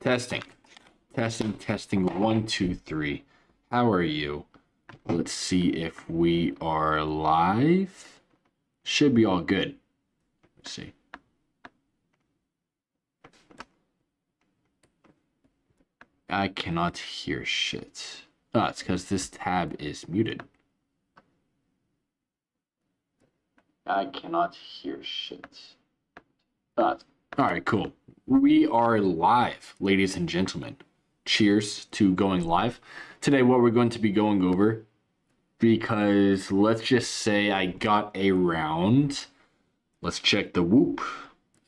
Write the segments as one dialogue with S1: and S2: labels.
S1: Testing. Testing. 1, 2, 3. How are you? Let's see if we are live. Should be all good. Let's see. I cannot hear shit. Oh, it's because this tab is muted. I cannot hear shit. Alright, cool. We are live, ladies and gentlemen. Cheers to going live. Today, what we're going to be going over, because let's just say I got around, let's check the whoop.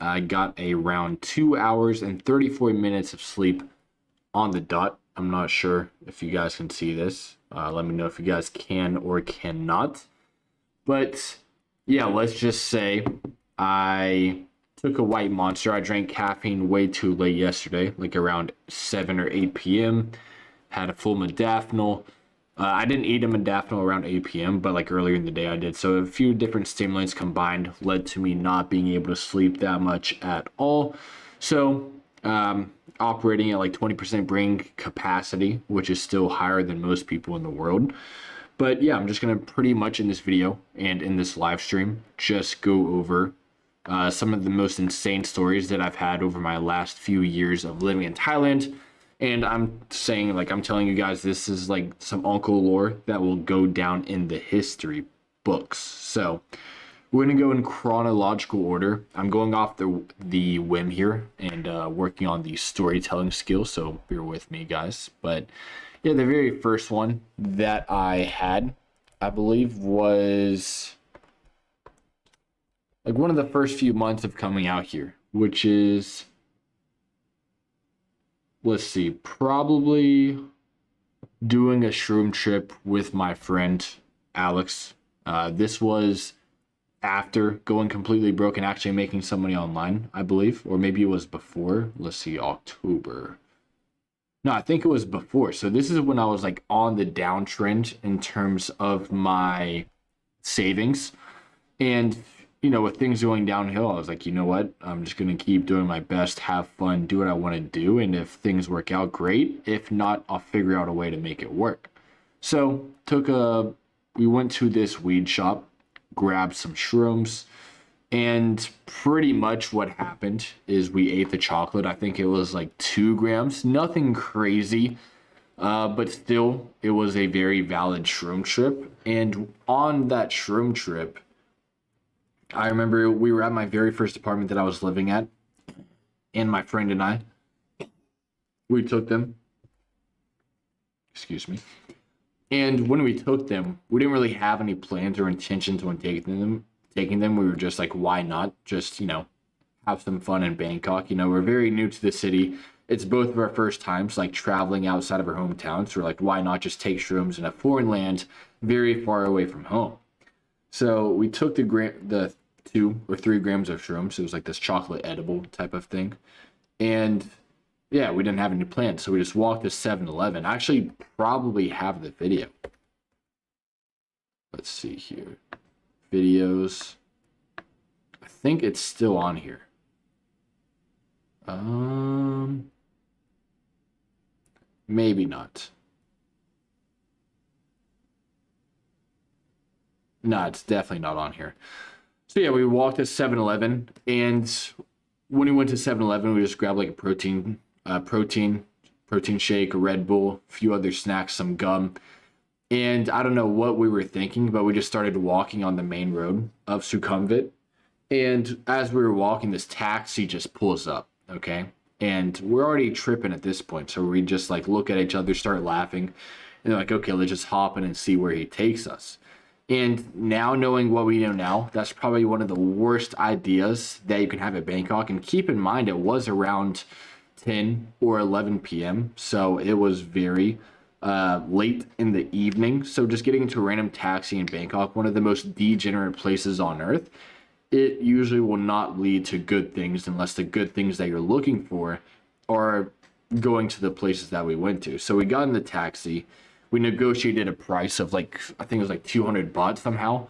S1: I got around 2 hours and 34 minutes of sleep on the dot. I'm not sure if you guys can see this. Let me know if you guys can or cannot. But yeah, let's just say I took a white monster. I drank caffeine way too late yesterday, like around 7 or 8 p.m. Had a full modafinil. I didn't eat a modafinil around 8 p.m., but like earlier in the day I did. So a few different stimulants combined led to me not being able to sleep that much at all. So operating at like 20% brain capacity, which is still higher than most people in the world. But yeah, I'm just going to pretty much in this video and in this live stream just go over some of the most insane stories that I've had over my last few years of living in Thailand. And I'm saying, like, I'm telling you guys, this is like some uncle lore that will go down in the history books. So we're going to go in chronological order. I'm going off the whim here and working on the storytelling skills, so bear with me, guys. But yeah, the very first one that I had, I believe, was like one of the first few months of coming out here, which is, let's see, probably doing a shroom trip with my friend Alex. This was after going completely broke and actually making some money online, I believe, or maybe it was before. Let's see, October. No, I think it was before. So this is when I was like on the downtrend in terms of my savings. And, you know, with things going downhill, I was like, you know what? I'm just going to keep doing my best, have fun, do what I want to do. And if things work out, great. If not, I'll figure out a way to make it work. So we went to this weed shop, grabbed some shrooms, and pretty much what happened is we ate the chocolate. I think it was like 2 grams, nothing crazy, but still it was a very valid shroom trip. And on that shroom trip, I remember we were at my very first apartment that I was living at, and my friend and I, we took them, excuse me. And when we took them, we didn't really have any plans or intentions when taking them. We were just like, why not? Just, you know, have some fun in Bangkok. You know, we're very new to the city. It's both of our first times, like, traveling outside of our hometown. So we're like, why not just take shrooms in a foreign land very far away from home? So we took the 2 or 3 grams of shrooms. It was like this chocolate edible type of thing. And yeah, we didn't have any plans, so we just walked to 7-Eleven. I actually probably have the video. Let's see here. Videos. I think it's still on here. Maybe not. No, it's definitely not on here. So yeah, we walked to 7-Eleven, and when we went to 7-Eleven, we just grabbed like a protein shake, a Red Bull, a few other snacks, some gum. And I don't know what we were thinking, but we just started walking on the main road of Sukhumvit. And as we were walking, this taxi just pulls up, okay? And we're already tripping at this point. So we just like look at each other, start laughing. And they're like, okay, let's just hop in and see where he takes us. And now, knowing what we know now, that's probably one of the worst ideas that you can have at Bangkok. And keep in mind, it was around 10 or 11 p.m. So it was very late in the evening. So just getting into a random taxi in Bangkok, one of the most degenerate places on earth, it usually will not lead to good things unless the good things that you're looking for are going to the places that we went to. So we got in the taxi. We negotiated a price of like, I think it was like 200 baht somehow.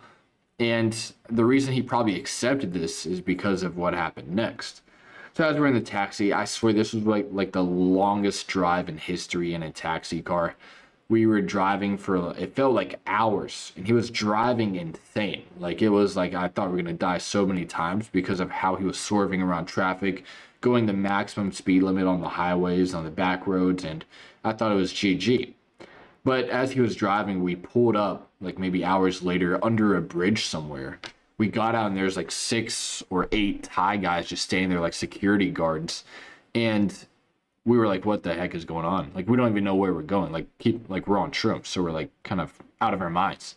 S1: And the reason he probably accepted this is because of what happened next. So as we're in the taxi, I swear this was like the longest drive in history in a taxi car. We were driving for, it felt like hours, and he was driving insane. Like, it was like I thought we were gonna die so many times because of how he was swerving around traffic, going the maximum speed limit on the highways, on the back roads, and I thought it was GG. But as he was driving, we pulled up like maybe hours later under a bridge somewhere. We got out and there's like 6 or 8 Thai guys just standing there like security guards. And we were like, what the heck is going on? Like, we don't even know where we're going. Like we're on shrooms. So we're like kind of out of our minds.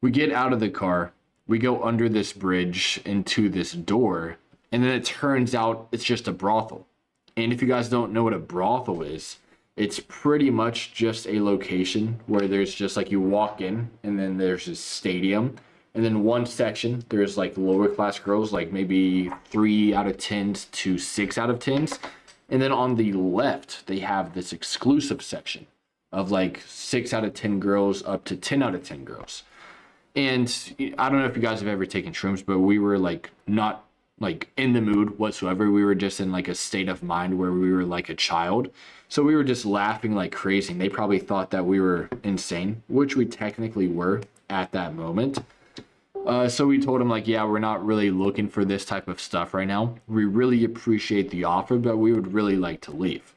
S1: We get out of the car. We go under this bridge into this door. And then it turns out it's just a brothel. And if you guys don't know what a brothel is, it's pretty much just a location where there's just like you walk in and then there's a stadium. And then one section, there's like lower class girls, like maybe 3 out of 10s to 6 out of 10s. And then on the left, they have this exclusive section of like 6 out of 10 girls up to 10 out of 10 girls. And I don't know if you guys have ever taken shrooms, but we were like not like in the mood whatsoever. We were just in like a state of mind where we were like a child. So we were just laughing like crazy. And they probably thought that we were insane, which we technically were at that moment. So we told him like, yeah, we're not really looking for this type of stuff right now. We really appreciate the offer, but we would really like to leave.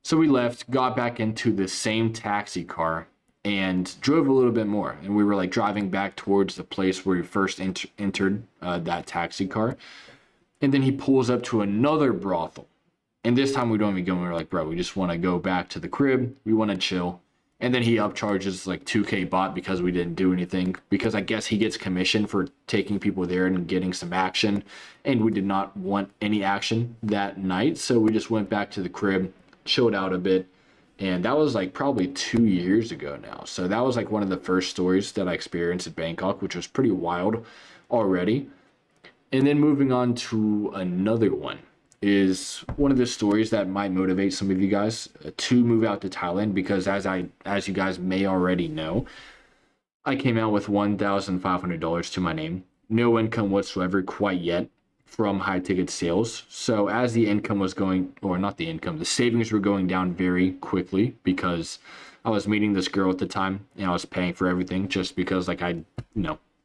S1: So we left, got back into the same taxi car and drove a little bit more. And we were like driving back towards the place where we first entered that taxi car. And then he pulls up to another brothel. And this time we don't even go. We're like, bro, we just want to go back to the crib. We want to chill. And then he upcharges like 2K bot because we didn't do anything. Because I guess he gets commission for taking people there and getting some action. And we did not want any action that night. So we just went back to the crib, chilled out a bit. And that was like probably 2 years ago now. So that was like one of the first stories that I experienced in Bangkok, which was pretty wild already. And then moving on to another one is one of the stories that might motivate some of you guys to move out to Thailand, because as you guys may already know, I came out with $1,500 to my name, no income whatsoever quite yet from high ticket sales. So as the income was going, or not the income, the savings were going down very quickly because I was meeting this girl at the time and I was paying for everything just because like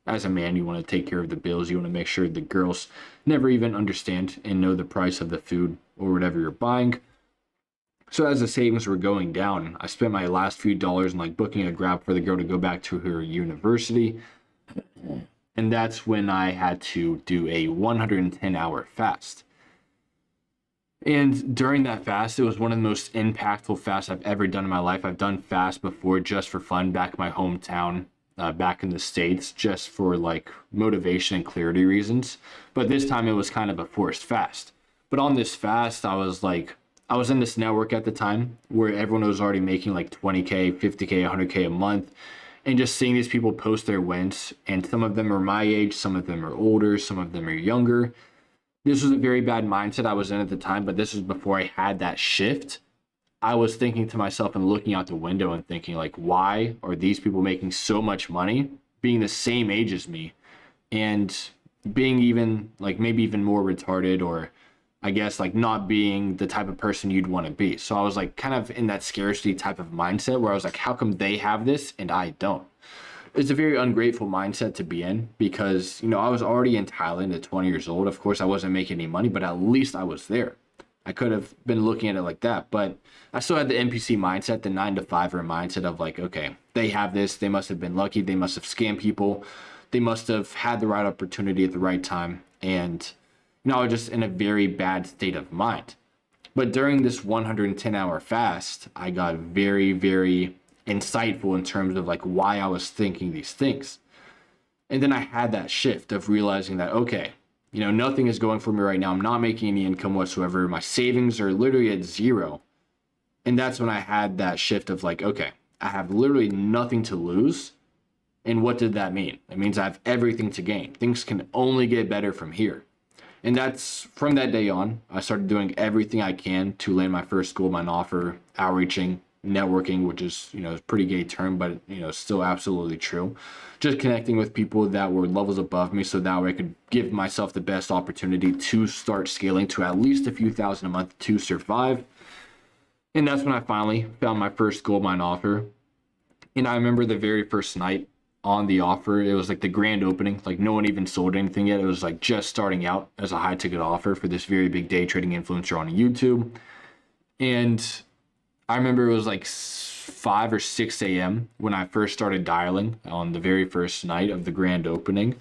S1: as a man, you want to take care of the bills. You want to make sure the girls never even understand and know the price of the food or whatever you're buying. So as the savings were going down, I spent my last few dollars in like booking a Grab for the girl to go back to her university. And that's when I had to do a 110-hour fast. And during that fast, it was one of the most impactful fasts I've ever done in my life. I've done fast before just for fun back in my hometown. Back in the States, just for like motivation and clarity reasons. But this time it was kind of a forced fast. But on this fast, I was in this network at the time where everyone was already making like 20K, 50K, 100K a month. And just seeing these people post their wins, and some of them are my age, some of them are older, some of them are younger. This was a very bad mindset I was in at the time, but this was before I had that shift. I was thinking to myself and looking out the window and thinking like, why are these people making so much money being the same age as me and being even like maybe even more retarded, or I guess like not being the type of person you'd want to be. So I was like kind of in that scarcity type of mindset where I was like, how come they have this and I don't? It's a very ungrateful mindset to be in because, I was already in Thailand at 20 years old. Of course, I wasn't making any money, but at least I was there. I could have been looking at it like that, but I still had the NPC mindset, the 9-to-5er mindset of like, okay, they have this, they must have been lucky, they must have scammed people, they must have had the right opportunity at the right time, and I was just in a very bad state of mind. But during this 110-hour fast, I got very, very insightful in terms of like why I was thinking these things. And then I had that shift of realizing that, okay, nothing is going for me right now. I'm not making any income whatsoever. My savings are literally at zero. And that's when I had that shift of like, okay, I have literally nothing to lose. And what did that mean? It means I have everything to gain. Things can only get better from here. And that's from that day on, I started doing everything I can to land my first gold mine offer, outreaching, networking, which is, a pretty gay term, but, still absolutely true. Just connecting with people that were levels above me so that way I could give myself the best opportunity to start scaling to at least a few thousand a month to survive. And that's when I finally found my first gold mine offer. And I remember the very first night on the offer, it was like the grand opening. Like no one even sold anything yet. It was like just starting out as a high ticket offer for this very big day trading influencer on YouTube. And I remember it was like 5 or 6 a.m. when I first started dialing on the very first night of the grand opening.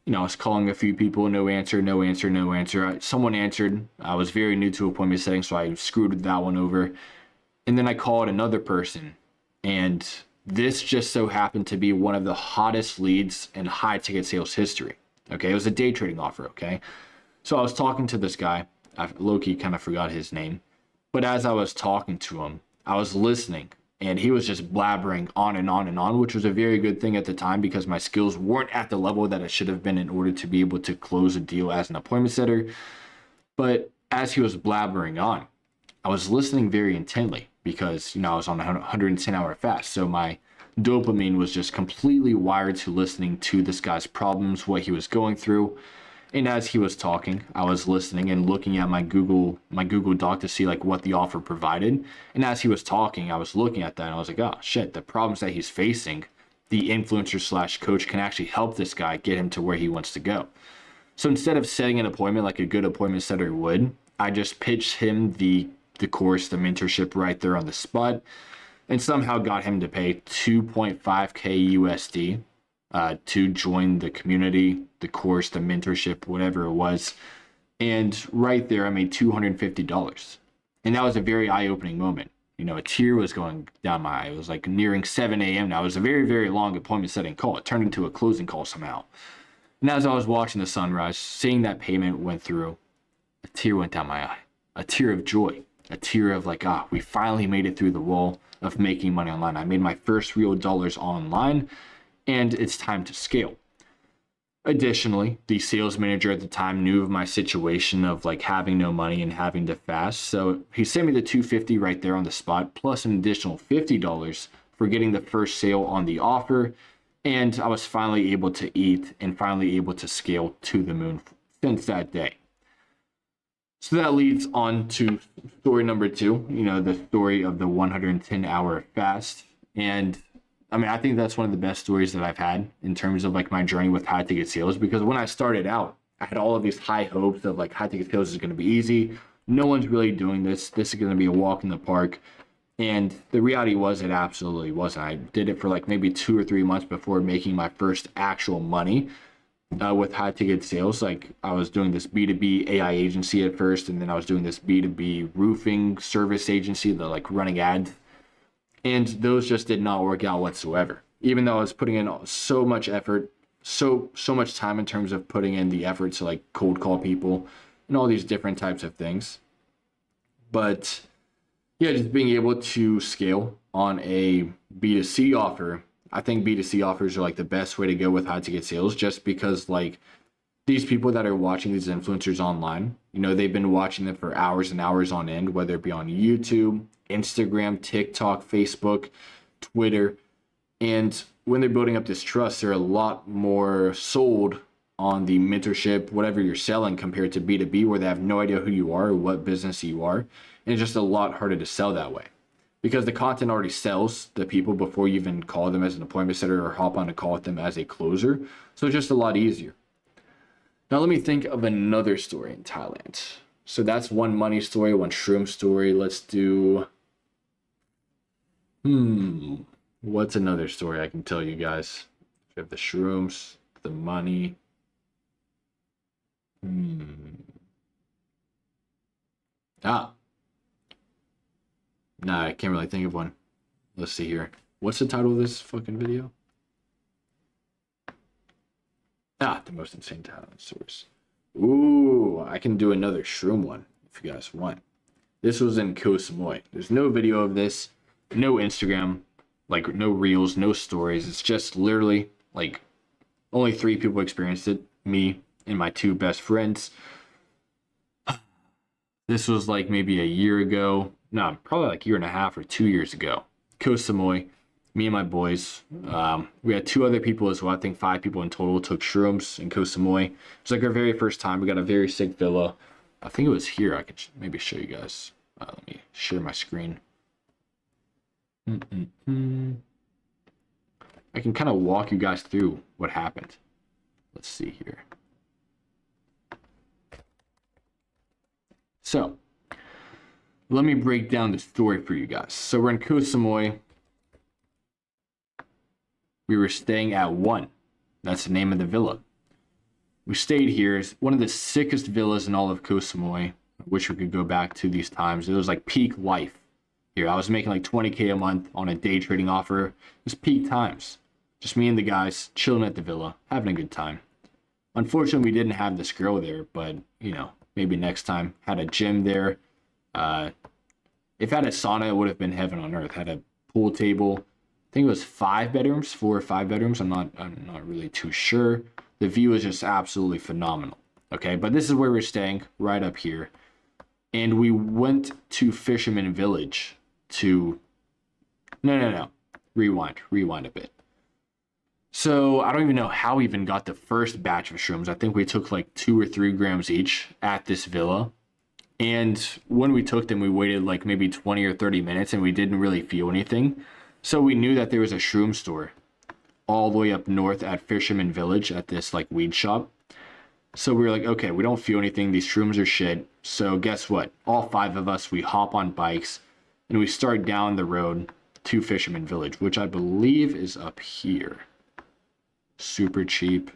S1: I was calling a few people, no answer, no answer, no answer. Someone answered. I was very new to appointment setting, so I screwed that one over. And then I called another person, and this just so happened to be one of the hottest leads in high ticket sales history. Okay, it was a day trading offer. Okay, so I was talking to this guy. I low-key kind of forgot his name, but as I was talking to him, I was listening, and he was just blabbering on and on and on, which was a very good thing at the time because my skills weren't at the level that it should have been in order to be able to close a deal as an appointment setter. But as he was blabbering on, I was listening very intently because, I was on a 110-hour fast. So my dopamine was just completely wired to listening to this guy's problems, what he was going through. And as he was talking, I was listening and looking at my Google Doc to see like what the offer provided. And as he was talking, I was looking at that and I was like, oh shit, the problems that he's facing, the influencer / coach can actually help this guy get him to where he wants to go. So instead of setting an appointment like a good appointment setter would, I just pitched him the course, the mentorship right there on the spot, and somehow got him to pay 2.5K USD to join the community, the course, the mentorship, whatever it was. And right there, I made $250. And that was a very eye-opening moment. A tear was going down my eye. It was like nearing 7 a.m. now. It was a very, very long appointment setting call. It turned into a closing call somehow. And as I was watching the sunrise, seeing that payment went through, a tear went down my eye. A tear of joy. A tear of like, we finally made it through the wall of making money online. I made my first real dollars online, and it's time to scale. Additionally, the sales manager at the time knew of my situation of like having no money and having to fast. So he sent me the $250 right there on the spot, plus an additional $50 for getting the first sale on the offer. And I was finally able to eat and finally able to scale to the moon since that day. So that leads on to story number 2, the story of the 110-hour fast. And I think that's one of the best stories that I've had in terms of like my journey with high ticket sales, because when I started out, I had all of these high hopes of like high ticket sales is going to be easy. No one's really doing this. This is going to be a walk in the park. And the reality was it absolutely wasn't. I did it for like maybe 2 or 3 months before making my first actual money. With high ticket sales. Like I was doing this B2B AI agency at first, and then I was doing this B2B roofing service agency, the like running ads, and those just did not work out whatsoever. Even though I was putting in so much effort, so much time in terms of putting in the effort to like cold call people and all these different types of things. But yeah, just being able to scale on a B2C offer. I think B2C offers are like the best way to go with high ticket sales, just because like these people that are watching these influencers online, they've been watching them for hours and hours on end, whether it be on YouTube, Instagram, TikTok, Facebook, Twitter. And when they're building up this trust, they're a lot more sold on the mentorship, whatever you're selling, compared to B2B, where they have no idea who you are or what business you are. And it's just a lot harder to sell that way, because the content already sells the people before you even call them as an appointment setter or hop on a call with them as a closer. So it's just a lot easier. Now let me think of another story in Thailand. So that's one money story, one shroom story. Let's do, what's another story I can tell you guys? We have the shrooms, the money. Nah, I can't really think of one. Let's see here. What's the title of this fucking video? The most insane talent source. Ooh, I can do another shroom one if you guys want. This was in Koh Samui. There's no video of this, no Instagram, like no reels, no stories. It's just literally like only 3 people experienced it, me and my 2 best friends. This was like maybe a year ago. no, probably like a year and a half or 2 years ago. Koh Samui, me and my boys. We had two other people as well. I think 5 people in total took shrooms in Koh Samui. It was like our very first time. We got a very sick villa. I think it was here. I could maybe show you guys. Let me share my screen. I can kind of walk you guys through what happened. Let's see here. So, let me break down the story for you guys. So we're in Koh Samui. We were staying at 1. That's the name of the villa. We stayed here. It's one of the sickest villas in all of Koh Samui. I wish we could go back to these times. It was like peak life here. I was making like 20K a month on a day trading offer. It was peak times. Just me and the guys chilling at the villa, having a good time. Unfortunately, we didn't have this girl there, but you know, maybe next time. Had a gym there. If had a sauna, it would have been heaven on earth. Had a pool table. I think it was 5 bedrooms, 4 or 5 bedrooms. I'm not really too sure. The view is just absolutely phenomenal. Okay, but this is where we're staying, right up here. And we went to Fisherman Village to... No. Rewind a bit. So I don't even know how we even got the first batch of shrooms. I think we took like 2 or 3 grams each at this villa. And when we took them, we waited like maybe 20 or 30 minutes and we didn't really feel anything. So we knew that there was a shroom store all the way up north at Fisherman Village at this like weed shop. So we were like, okay, we don't feel anything. These shrooms are shit. So guess what? All 5 of us, we hop on bikes and we start down the road to Fisherman Village, which I believe is up here. Super cheap.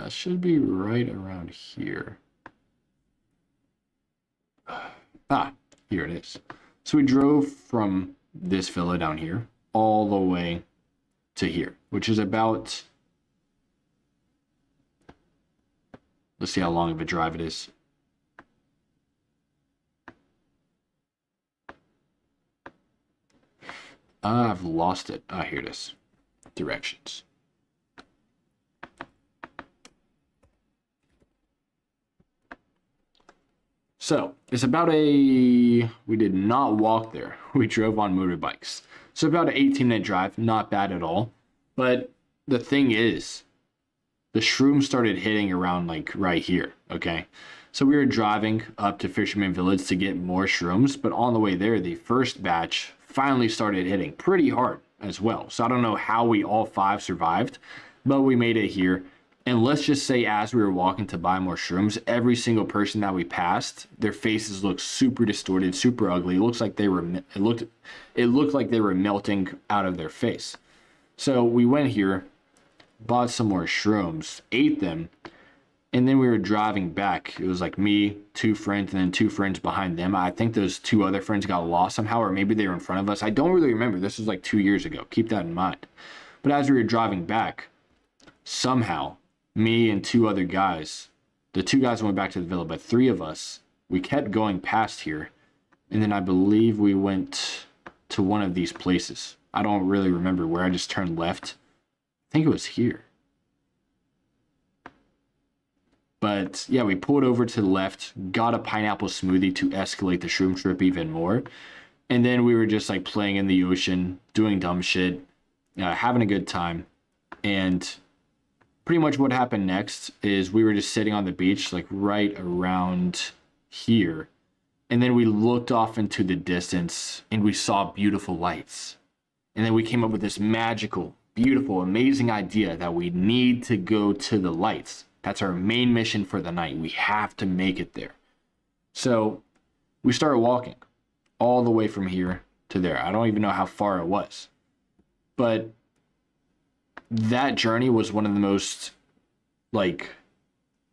S1: Should be right around here. Here it is. So we drove from this villa down here all the way to here, which is about, let's see how long of a drive it is. I've lost it. Here it is. Directions. So it's about we did not walk there. We drove on motorbikes. So about an 18-minute drive, not bad at all. But the thing is, the shroom started hitting around like right here, okay? So we were driving up to Fisherman Village to get more shrooms, but on the way there, the first batch finally started hitting pretty hard as well. So I don't know how we all 5 survived, but we made it here. And let's just say as we were walking to buy more shrooms, every single person that we passed, their faces looked super distorted, super ugly. It looks like they were it looked like they were melting out of their face. So we went here, bought some more shrooms, ate them, and then we were driving back. It was like me, 2 friends, and then 2 friends behind them. I think those 2 other friends got lost somehow, or maybe they were in front of us. I don't really remember. This was like 2 years ago. Keep that in mind. But as we were driving back, somehow, me and 2 other guys, the 2 guys went back to the villa, but 3 of us, we kept going past here. And then I believe we went to one of these places. I don't really remember where. I just turned left. I think it was here. But yeah, we pulled over to the left, got a pineapple smoothie to escalate the shroom trip even more. And then we were just like playing in the ocean, doing dumb shit, having a good time. And pretty much what happened next is we were just sitting on the beach, like right around here. And then we looked off into the distance and we saw beautiful lights. And then we came up with this magical, beautiful, amazing idea that we need to go to the lights. That's our main mission for the night. We have to make it there. So we started walking all the way from here to there. I don't even know how far it was. But that journey was one of the most like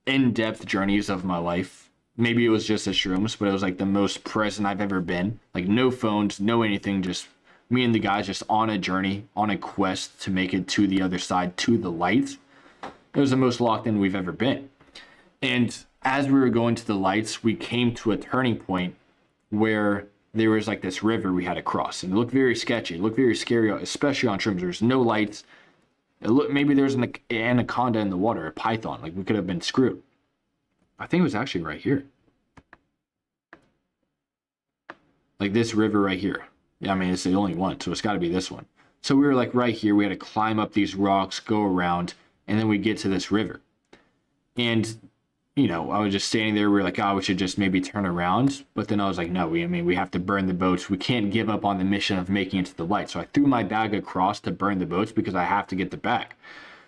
S1: in-depth journeys of my life. Maybe it was just the shrooms, but it was like the most present I've ever been. Like no phones, no anything, just me and the guys just on a journey, on a quest to make it to the other side, to the lights. It was the most locked in we've ever been. And as we were going to the lights, we came to a turning point where there was like this river we had to cross. And it looked very sketchy. It looked very scary, especially on shrooms. There's no lights. It looked, maybe there's an anaconda in the water, a python. Like we could have been screwed. I think it was actually right here. like this river right here. Yeah, I mean, it's the only one, so it's got to be this one. So we were like right here. We had to climb up these rocks, go around, and then we get to this river. And I was just standing there. We were like, oh, we should just maybe turn around. But then I was like, no, we have to burn the boats. We can't give up on the mission of making it to the light. So I threw my bag across to burn the boats because I have to get the bag.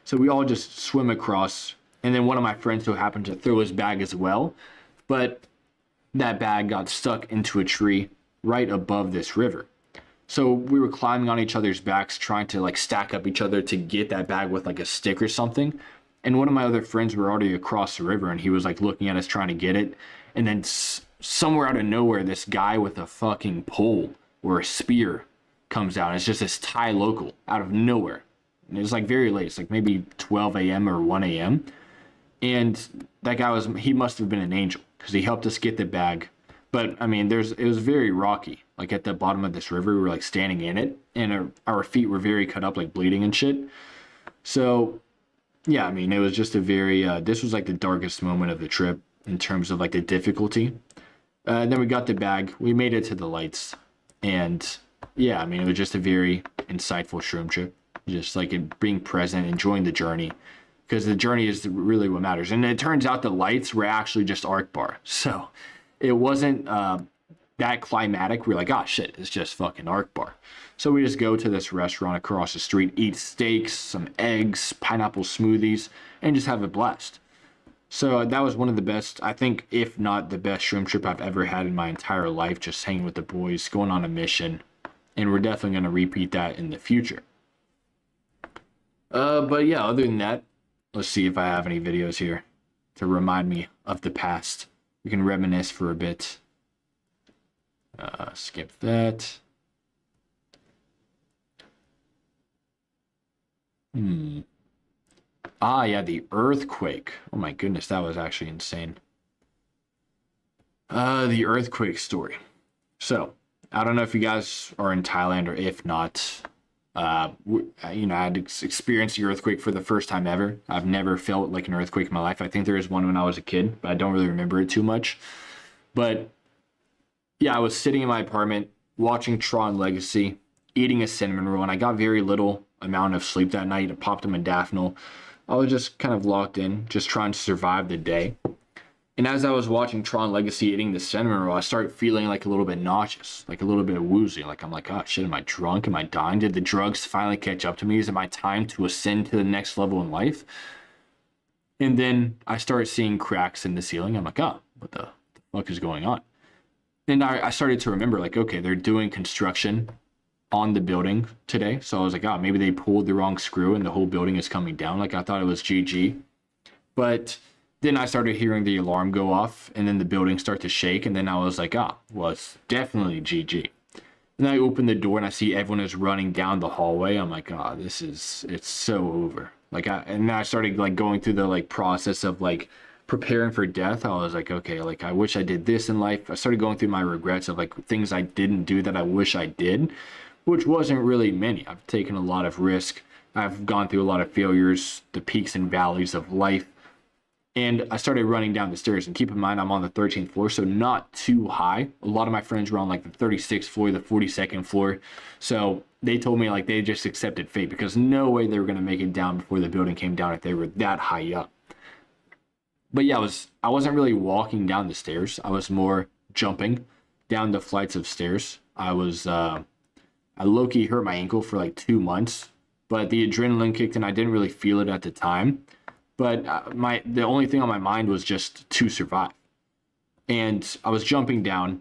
S1: So we all just swim across. And then one of my friends who happened to throw his bag as well. But that bag got stuck into a tree right above this river. So we were climbing on each other's backs, trying to like stack up each other to get that bag with like a stick or something. And one of my other friends were already across the river, and he was like looking at us trying to get it. And then somewhere out of nowhere, this guy with a fucking pole or a spear comes out. It's just this Thai local out of nowhere. And it was like very late. It's like maybe 12 a.m. or 1 a.m. And that guy he must have been an angel because he helped us get the bag. But I mean, it was very rocky. Like at the bottom of this river, we were like standing in it, and our feet were very cut up, like bleeding and shit. So yeah, I mean, it was just a very, this was like the darkest moment of the trip in terms of like the difficulty. And then we got the bag, we made it to the lights. And yeah, I mean, it was just a very insightful shroom trip. Just like being present, enjoying the journey. Because the journey is really what matters. And it turns out the lights were actually just Arc Bar. So it wasn't that climatic. We're like, oh shit, it's just fucking Arc Bar. So we just go to this restaurant across the street, eat steaks, some eggs, pineapple smoothies, and just have a blast. So that was one of the best, I think, if not the best shroom trip I've ever had in my entire life, just hanging with the boys, going on a mission. And we're definitely going to repeat that in the future. But yeah, other than that, let's see if I have any videos here to remind me of the past. We can reminisce for a bit. Skip that. Ah, yeah, the earthquake. Oh my goodness, that was actually insane. The earthquake story. So, I don't know if you guys are in Thailand or if not. I had experienced the earthquake for the first time ever. I've never felt like an earthquake in my life. I think there was one when I was a kid, but I don't really remember it too much. But yeah, I was sitting in my apartment watching Tron Legacy, eating a cinnamon roll, and I got very little amount of sleep that night. I popped a modafinil. I was just kind of locked in, just trying to survive the day. And as I was watching Tron Legacy eating the cinnamon roll, I started feeling like a little bit nauseous, like a little bit woozy. Like I'm like, oh shit, am I drunk? Am I dying? Did the drugs finally catch up to me? Is it my time to ascend to the next level in life? And then I started seeing cracks in the ceiling. I'm like, oh, what the fuck is going on? And I started to remember, like, okay, they're doing construction on the building today. So I was like, oh, maybe they pulled the wrong screw and the whole building is coming down. Like I thought it was GG. But then I started hearing the alarm go off and then the building start to shake. And then I was like, ah, well, it's definitely GG. And I open the door and I see everyone is running down the hallway. I'm like, oh, it's so over. And then I started like going through the like process of like preparing for death. I was like, okay, like I wish I did this in life. I started going through my regrets of like things I didn't do that I wish I did, which wasn't really many. I've taken a lot of risk. I've gone through a lot of failures, the peaks and valleys of life. And I started running down the stairs. And keep in mind, I'm on the 13th floor, so not too high. A lot of my friends were on like the 36th floor, the 42nd floor. So they told me like they just accepted fate because no way they were going to make it down before the building came down if they were that high up. But yeah, I wasn't really walking down the stairs. I was more jumping down the flights of stairs. I low-key hurt my ankle for like 2 months, but the adrenaline kicked in. I didn't really feel it at the time. But the only thing on my mind was just to survive. And I was jumping down,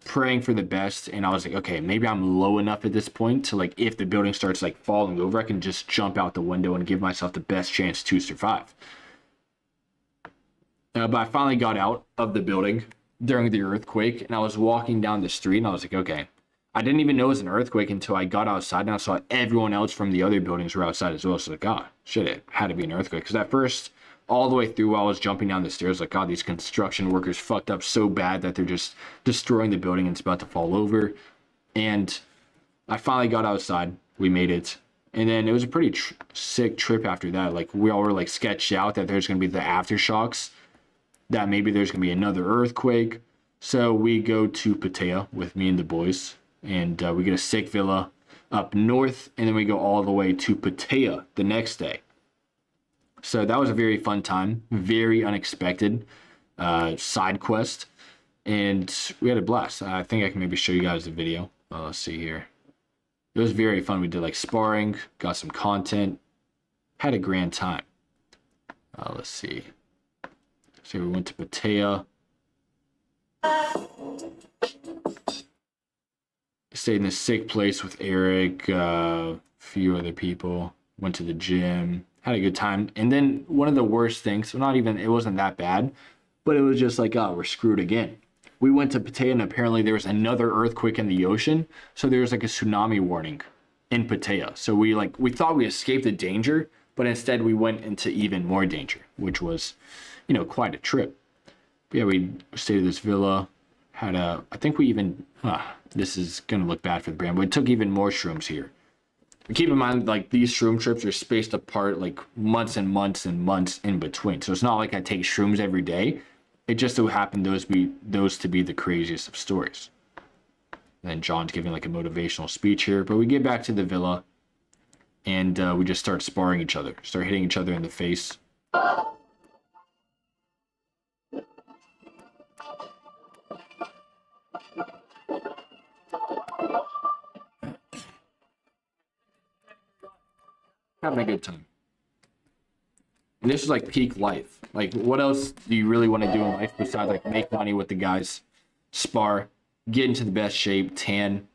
S1: praying for the best. And I was like, okay, maybe I'm low enough at this point to like, if the building starts like falling over, I can just jump out the window and give myself the best chance to survive. But I finally got out of the building during the earthquake and I was walking down the street and I was like, okay, I didn't even know it was an earthquake until I got outside and I saw everyone else from the other buildings were outside as well. So like, God, shit, it had to be an earthquake. Because at first, all the way through while I was jumping down the stairs, like, God, these construction workers fucked up so bad that they're just destroying the building and it's about to fall over. And I finally got outside. We made it. And then it was a pretty sick trip after that. Like, we all were like sketched out that there's going to be the aftershocks, that maybe there's going to be another earthquake. So we go to Pattaya with me and the boys, and we get a sick villa up north, and then we go all the way to Pattaya the next day. So that was a very fun time, very unexpected side quest, and we had a blast. I think I can maybe show you guys the video. Let's see here. It was very fun. We did like sparring, got some content, had a grand time. Let's see. So we went to Pattaya. Stayed in a sick place with Eric, a few other people. Went to the gym, had a good time. And then one of the worst things, so not even, it wasn't that bad, but it was just like, oh, we're screwed again. We went to Pattaya and apparently there was another earthquake in the ocean. So there was like a tsunami warning in Pattaya. So we thought we escaped the danger, but instead we went into even more danger, which was, you know, quite a trip. But yeah, we stayed at this villa, I think we even, this is going to look bad for the brand, but we took even more shrooms here. Keep in mind, like, these shroom trips are spaced apart like months and months and months in between. So it's not like I take shrooms every day. It just so happened those to be the craziest of stories. And then John's giving like a motivational speech here, but we get back to the villa and we just start sparring each other, start hitting each other in the face. Having a good time. And this is like peak life. Like, what else do you really want to do in life besides like make money with the guys, spar, get into the best shape, tan,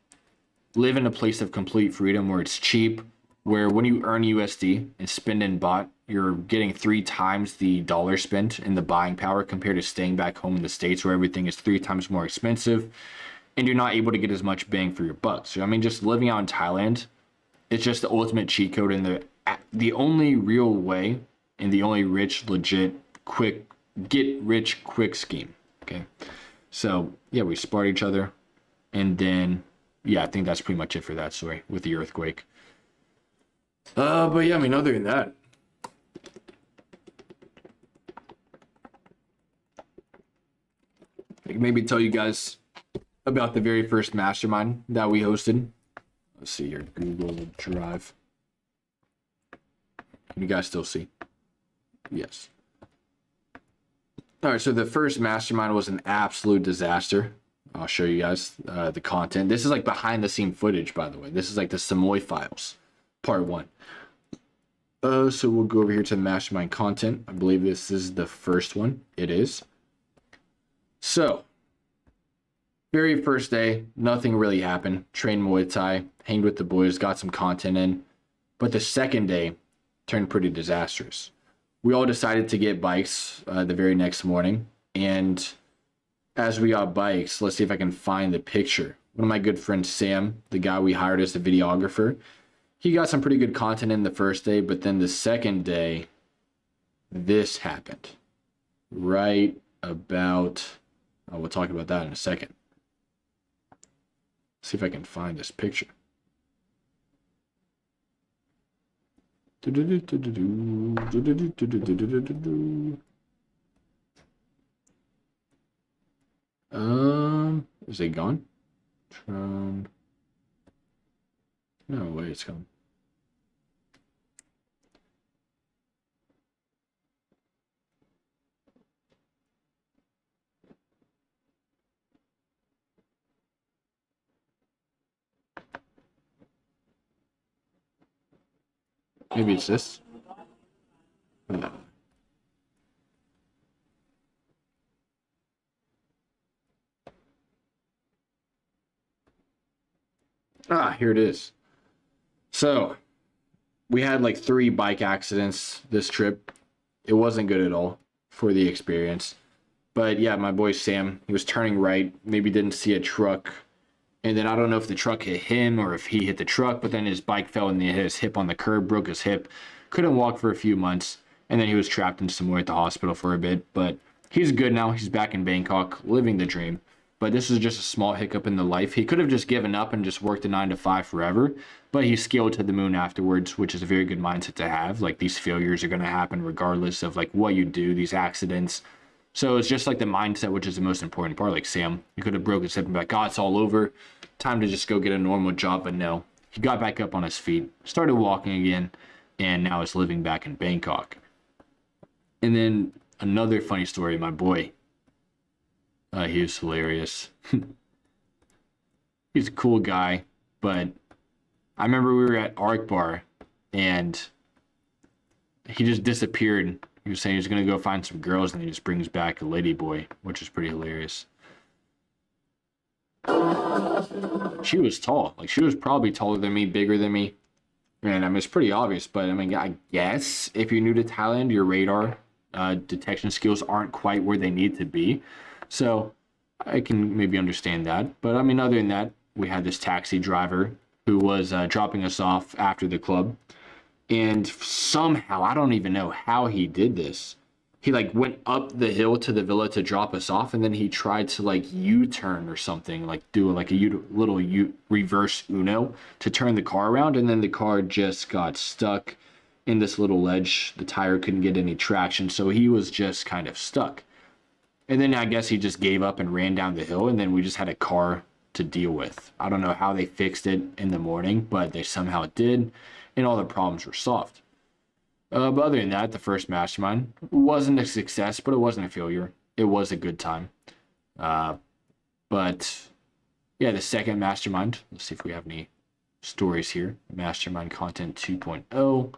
S1: live in a place of complete freedom where it's cheap, where when you earn USD and spend in baht, you're getting 3 times the dollar spent in the buying power compared to staying back home in the States where everything is 3 times more expensive and you're not able to get as much bang for your buck. So I mean, just living out in Thailand, it's just the ultimate cheat code and the only real way and the only rich, legit, quick, get rich quick scheme. Okay. So yeah, we sparred each other. And then, yeah, I think that's pretty much it for that story with the earthquake. But yeah, I mean, other than that, I can maybe tell you guys about the very first mastermind that we hosted. Let's see here, Google Drive. Can you guys still see? Yes. All right, so the first mastermind was an absolute disaster. I'll show you guys the content. This is like behind the scene footage, by the way. This is like the Samoy files, part 1. So we'll go over here to the mastermind content. I believe this is the first one. It is. So, very first day, nothing really happened. Trained Muay Thai, hanged with the boys, got some content in. But the second day turned pretty disastrous. We all decided to get bikes the very next morning. And as we got bikes, let's see if I can find the picture. One of my good friends, Sam, the guy we hired as the videographer, he got some pretty good content in the first day, but then the second day, this happened. Right about, we'll talk about that in a second. See if I can find this picture. Is it gone? No way, it's gone. Maybe it's this. Here it is. So, we had like 3 bike accidents this trip. It wasn't good at all for the experience. But yeah, my boy Sam, he was turning right, maybe didn't see a truck. And then I don't know if the truck hit him or if he hit the truck, but then his bike fell and he hit his hip on the curb, broke his hip. Couldn't walk for a few months. And then he was trapped in somewhere at the hospital for a bit. But he's good now. He's back in Bangkok, living the dream. But this is just a small hiccup in the life. He could have just given up and just worked a 9 to 5 forever. But he scaled to the moon afterwards, which is a very good mindset to have. Like, these failures are going to happen regardless of like what you do, these accidents. So it's just like the mindset, which is the most important part. Like Sam, he could have broke his hip and be like, "Oh, it's all over. Time to just go get a normal job." But no, he got back up on his feet, started walking again, and now is living back in Bangkok. And then another funny story, my boy. He was hilarious. He's a cool guy, but I remember we were at Arc Bar and he just disappeared. He was saying he was going to go find some girls and he just brings back a lady boy, which is pretty hilarious. She was tall. Like, she was probably taller than me, bigger than me. And I mean, it's pretty obvious, but I mean, I guess if you're new to Thailand, your radar detection skills aren't quite where they need to be. So I can maybe understand that. But I mean, other than that, we had this taxi driver who was dropping us off after the club. And somehow, I don't even know how he did this. He like went up the hill to the villa to drop us off, and then he tried to like U-turn or something, like do like a little reverse Uno to turn the car around, and then the car just got stuck in this little ledge. The tire couldn't get any traction, so he was just kind of stuck. And then I guess he just gave up and ran down the hill, and then we just had a car to deal with. I don't know how they fixed it in the morning, but they somehow did, and all the problems were solved. But other than that, the first mastermind wasn't a success, but it wasn't a failure. It was a good time. But yeah, the second mastermind, let's see if we have any stories here. Mastermind content 2.0.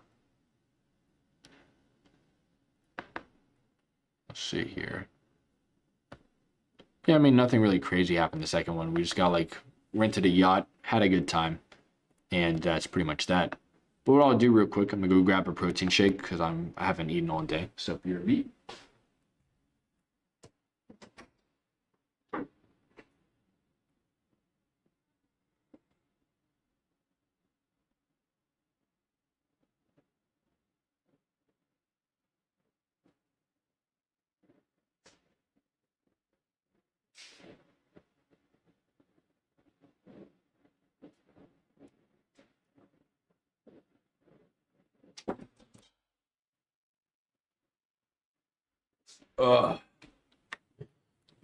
S1: Let's see here. Yeah, I mean, nothing really crazy happened the second one. We just got like rented a yacht, had a good time, and that's pretty much that. But what I'll do real quick, I'm gonna go grab a protein shake because I haven't eaten all day. So if you're a meat.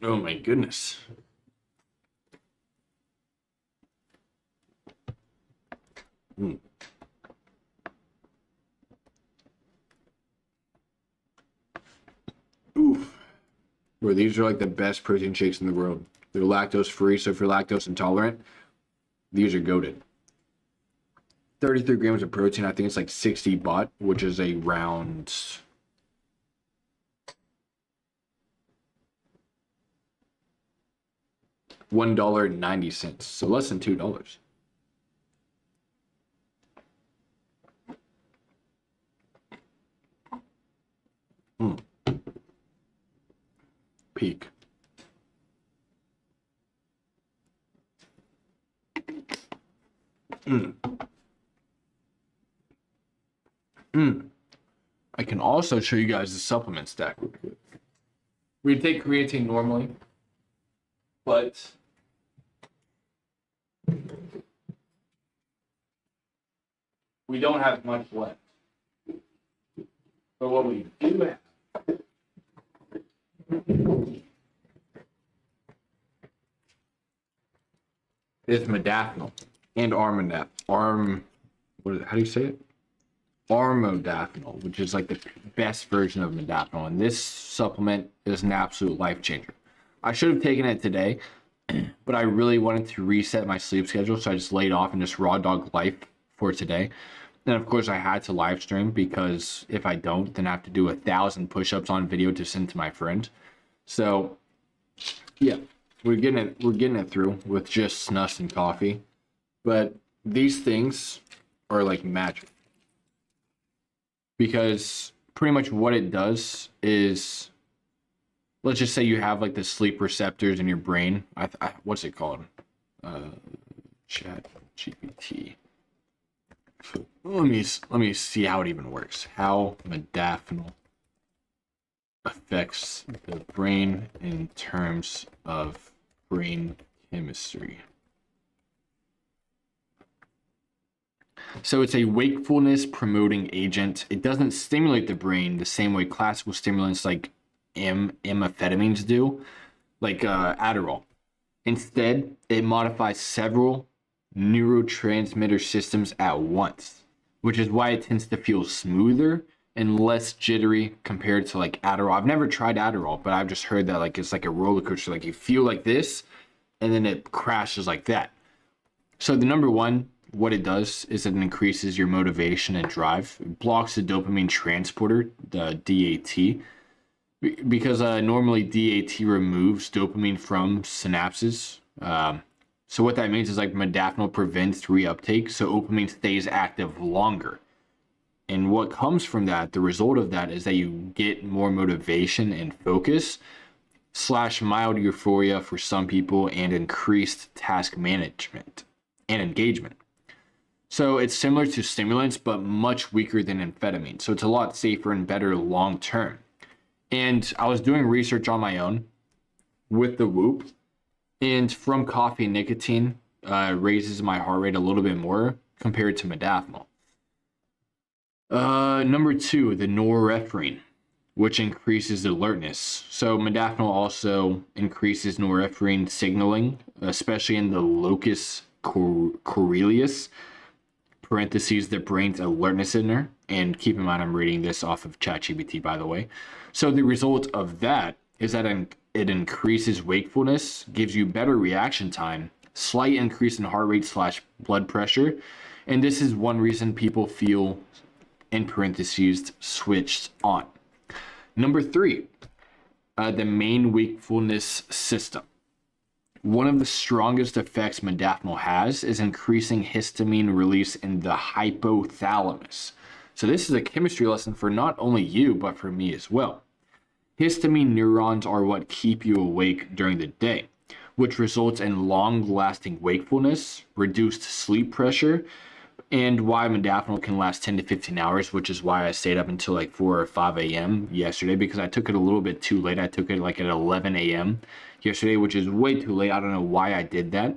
S1: Oh my goodness. Mm. Oof. Bro, these are like the best protein shakes in the world. They're lactose free, so if you're lactose intolerant, these are goated. 33 grams of protein, I think it's like 60 baht, which is around $1.90, so less than $2. Peak. I can also show you guys the supplement stack. We take creatine normally, but we don't have much left. But what we do have is modafinil and how do you say it? Armodafinil, which is like the best version of modafinil. And this supplement is an absolute life changer. I should have taken it today, but I really wanted to reset my sleep schedule, so I just laid off and just raw dog life for today. And of course I had to live stream, because if I don't, then I have to do 1,000 push-ups on video to send to my friend. So yeah, we're getting it through with just snus and coffee. But these things are like magic, because pretty much what it does is, let's just say you have like the sleep receptors in your brain. What's it called? Chat GPT. Let me see how it even works. How modafinil affects the brain in terms of brain chemistry. So it's a wakefulness promoting agent. It doesn't stimulate the brain the same way classical stimulants like amphetamines do, like Adderall. Instead, it modifies several neurotransmitter systems at once, which is why it tends to feel smoother and less jittery compared to like Adderall. I've never tried Adderall, but I've just heard that like it's like a roller coaster. Like you feel like this, and then it crashes like that. So the number one, what it does is it increases your motivation and drive. It blocks the dopamine transporter, the DAT, because normally DAT removes dopamine from synapses. So what that means is like modafinil prevents reuptake, so dopamine stays active longer. And what comes from that, the result of that is that you get more motivation and focus, slash mild euphoria for some people, and increased task management and engagement. So it's similar to stimulants, but much weaker than amphetamine. So it's a lot safer and better long term. And I was doing research on my own with the Whoop, and from coffee, nicotine raises my heart rate a little bit more compared to modafinil. Number two, the norepinephrine, which increases alertness. So modafinil also increases norepinephrine signaling, especially in the locus coeruleus, parentheses, the brain's alertness center. And keep in mind, I'm reading this off of ChatGPT, by the way. So the result of that is that it increases wakefulness, gives you better reaction time, slight increase in heart rate slash blood pressure. And this is one reason people feel, in parentheses, switched on. Number three, the main wakefulness system. One of the strongest effects modafinil has is increasing histamine release in the hypothalamus. So this is a chemistry lesson for not only you, but for me as well. Histamine neurons are what keep you awake during the day, which results in long-lasting wakefulness, reduced sleep pressure, and why modafinil can last 10 to 15 hours, which is why I stayed up until like 4 or 5 a.m. yesterday, because I took it a little bit too late. I took it like at 11 a.m. yesterday, which is way too late. I don't know why I did that,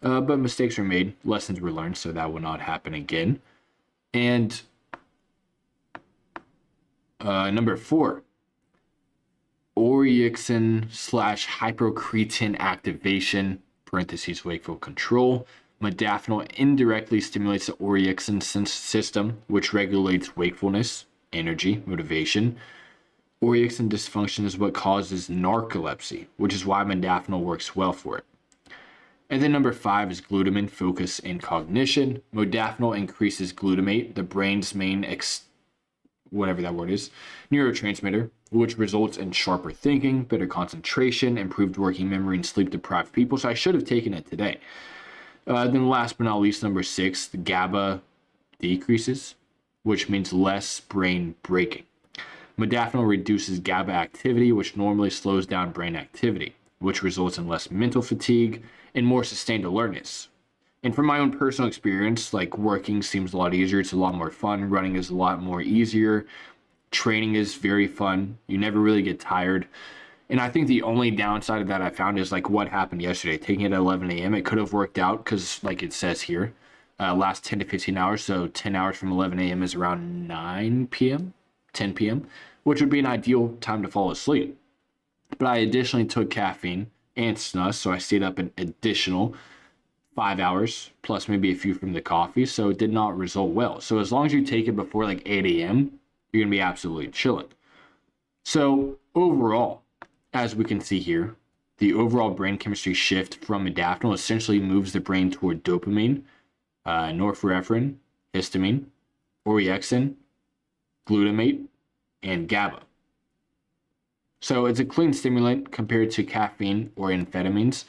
S1: but mistakes were made, lessons were learned, so that will not happen again. And number four, orexin slash hypocretin activation, parentheses, wakeful control. Modafinil indirectly stimulates the orexin system, which regulates wakefulness, energy, motivation. Orexin dysfunction is what causes narcolepsy, which is why modafinil works well for it. And then number five is glutamine, focus, and cognition. Modafinil increases glutamate, the brain's main whatever that word is, neurotransmitter, which results in sharper thinking, better concentration, improved working memory in sleep-deprived people. So I should have taken it today. Then last but not least, number six, the GABA decreases, which means less brain breaking. Modafinil reduces GABA activity, which normally slows down brain activity, which results in less mental fatigue and more sustained alertness. And from my own personal experience, like working seems a lot easier. It's a lot more fun. Running is a lot more easier. Training is very fun. You never really get tired. And I think the only downside of that I found is like what happened yesterday. Taking it at 11 a.m., it could have worked out because like it says here, last 10 to 15 hours. So 10 hours from 11 a.m. is around 9 p.m., 10 p.m., which would be an ideal time to fall asleep. But I additionally took caffeine and snus, so I stayed up an additional 5 hours, plus maybe a few from the coffee, so it did not result well. So as long as you take it before like 8 a.m., you're going to be absolutely chilling. So overall, as we can see here, the overall brain chemistry shift from modafinil essentially moves the brain toward dopamine, norepinephrine, histamine, orexin, glutamate, and GABA. So it's a clean stimulant compared to caffeine or amphetamines.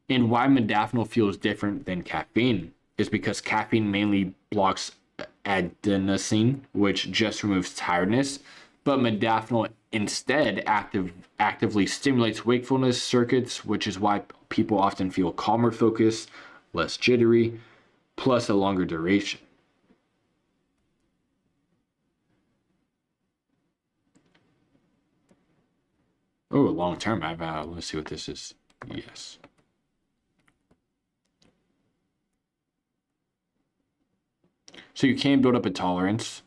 S1: And why modafinil feels different than caffeine is because caffeine mainly blocks adenosine, which just removes tiredness, but modafinil instead actively stimulates wakefulness circuits, which is why people often feel calmer focus, less jittery, plus a longer duration. Oh, long term. Let's see what this is. Yes. So you can build up a tolerance.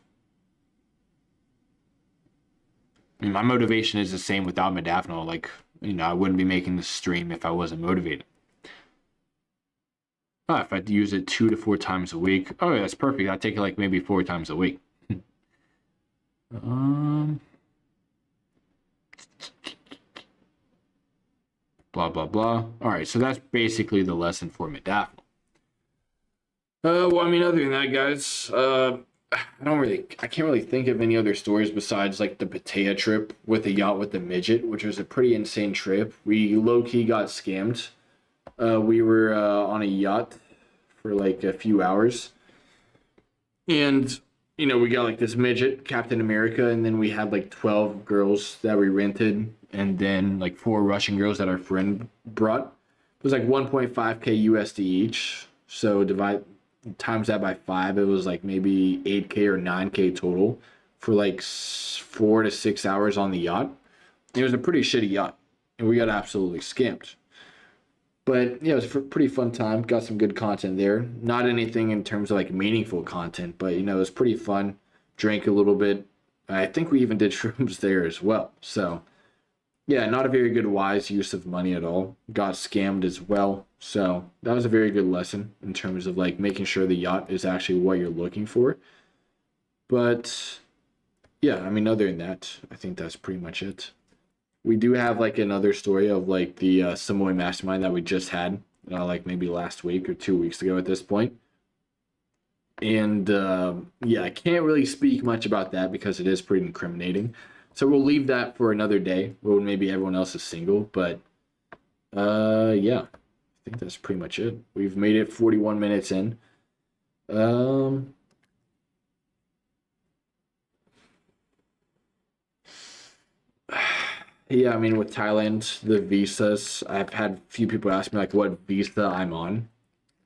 S1: mean, my motivation is the same without modafinil. Like, I wouldn't be making this stream if I wasn't motivated. Oh, if I use it 2 to 4 times a week, oh, yeah, that's perfect. I take it like maybe 4 times a week. Blah, blah, blah. All right, so that's basically the lesson for modafinil. Well, I mean, other than that, guys, I can't really think of any other stories besides like the Pattaya trip with the yacht with the midget, which was a pretty insane trip. We low-key got scammed. We were on a yacht for like a few hours, and we got like this midget, Captain America, and then we had like 12 girls that we rented, and then like 4 Russian girls that our friend brought. It was like 1.5K USD each. So times that by 5, it was like maybe 8K or 9K total for like 4 to 6 hours on the yacht. It was a pretty shitty yacht, and we got absolutely scammed. But yeah, it was a pretty fun time. Got some good content there. Not anything in terms of like meaningful content, but it was pretty fun. Drank a little bit. I think we even did shrooms there as well. So yeah, not a very good wise use of money at all. Got scammed as well. So that was a very good lesson in terms of like making sure the yacht is actually what you're looking for. But yeah, I mean, other than that, I think that's pretty much it. We do have like another story of like the Samoa mastermind that we just had, like maybe last week or 2 weeks ago at this point. And yeah, I can't really speak much about that because it is pretty incriminating. So we'll leave that for another day when maybe everyone else is single. But yeah, I think that's pretty much it. We've made it 41 minutes in. Yeah, I mean, with Thailand, the visas, I've had a few people ask me like what visa I'm on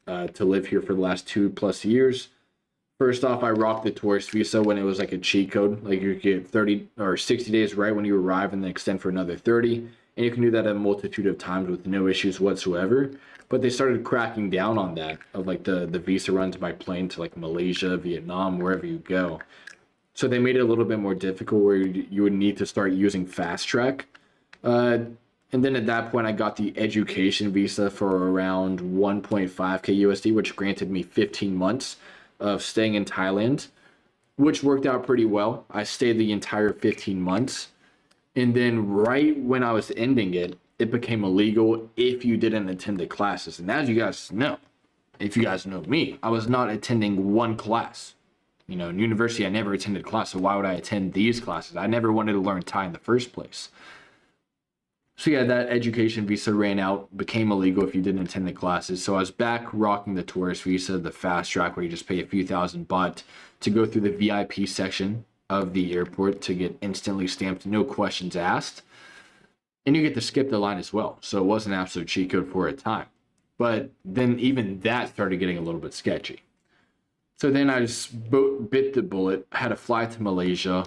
S1: to live here for the last 2+ years. First off, I rocked the tourist visa when it was like a cheat code. Like you get 30 or 60 days right when you arrive and then extend for another 30. And you can do that a multitude of times with no issues whatsoever. But they started cracking down on that of like the visa runs by plane to like Malaysia, Vietnam, wherever you go. So they made it a little bit more difficult where you would need to start using fast track. And then at that point, I got the education visa for around 1.5K USD, which granted me 15 months of staying in Thailand, which worked out pretty well. I stayed the entire 15 months. And then right when I was ending it, it became illegal if you didn't attend the classes. And as you guys know, if you guys know me, I was not attending one class. In university, I never attended class, so why would I attend these classes? I never wanted to learn Thai in the first place. So yeah, that education visa ran out, became illegal if you didn't attend the classes. So I was back rocking the tourist visa, the fast track where you just pay a few thousand baht to go through the VIP section of the airport to get instantly stamped, no questions asked. And you get to skip the line as well. So it was an absolute cheat code for a time. But then even that started getting a little bit sketchy. So then I just bit the bullet, had to fly to Malaysia,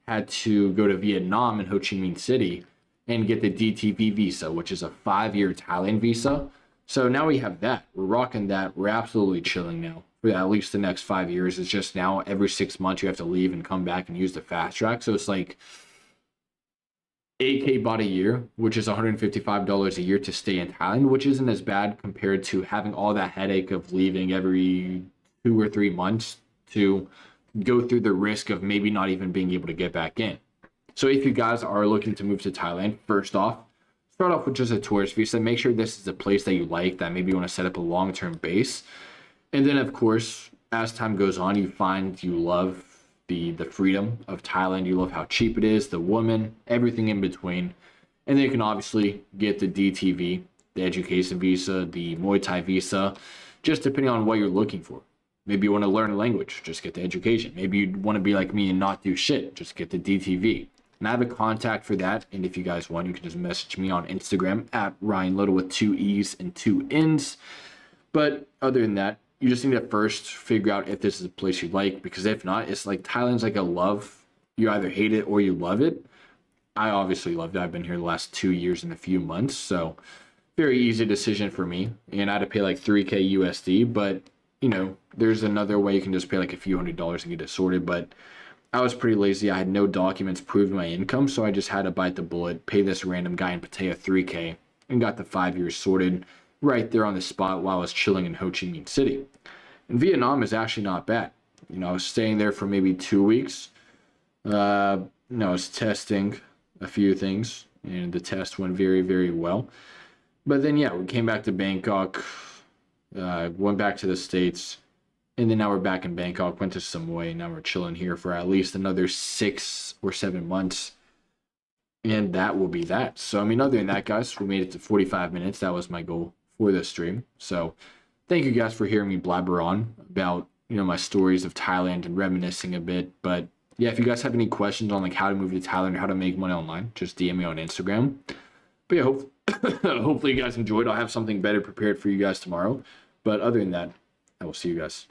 S1: had to go to Vietnam and Ho Chi Minh City and get the DTV visa, which is a 5-year Thailand visa. So now we have that. We're rocking that. We're absolutely chilling now for at least the next 5 years. It's just now every 6 months you have to leave and come back and use the fast track. So it's like 8K baht a year, which is $155 a year to stay in Thailand, which isn't as bad compared to having all that headache of leaving every 2 or 3 months to go through the risk of maybe not even being able to get back in. So if you guys are looking to move to Thailand, first off, start off with just a tourist visa. Make sure this is a place that you like, that maybe you want to set up a long-term base. And then, of course, as time goes on, you find you love the freedom of Thailand. You love how cheap it is, the woman, everything in between. And then you can obviously get the DTV, the education visa, the Muay Thai visa, just depending on what you're looking for. Maybe you want to learn a language, just get the education. Maybe you want to be like me and not do shit, just get the DTV. And I have a contact for that. And if you guys want, you can just message me on Instagram at Ryan Little with 2 E's and 2 N's. But other than that, you just need to first figure out if this is a place you like, because if not, it's like Thailand's like a love. You either hate it or you love it. I obviously loved it. I've been here the last 2 years and a few months, so very easy decision for me. And I had to pay like 3K USD, but there's another way you can just pay like a few $100s and get it sorted. But I was pretty lazy. I had no documents proving my income, so I just had to bite the bullet, pay this random guy in Pattaya 3K, and got the 5 years sorted right there on the spot while I was chilling in Ho Chi Minh City. And Vietnam is actually not bad. I was staying there for maybe 2 weeks. I was testing a few things, and the test went very, very well. But then, yeah, we came back to Bangkok, went back to the States, and then now we're back in Bangkok, went to Samui, and now we're chilling here for at least another 6 or 7 months. And that will be that. So, other than that, guys, we made it to 45 minutes. That was my goal for this stream. So, thank you guys for hearing me blabber on about, my stories of Thailand and reminiscing a bit. But yeah, if you guys have any questions on like how to move to Thailand or how to make money online, just DM me on Instagram. But yeah, hopefully you guys enjoyed. I'll have something better prepared for you guys tomorrow. But other than that, I will see you guys.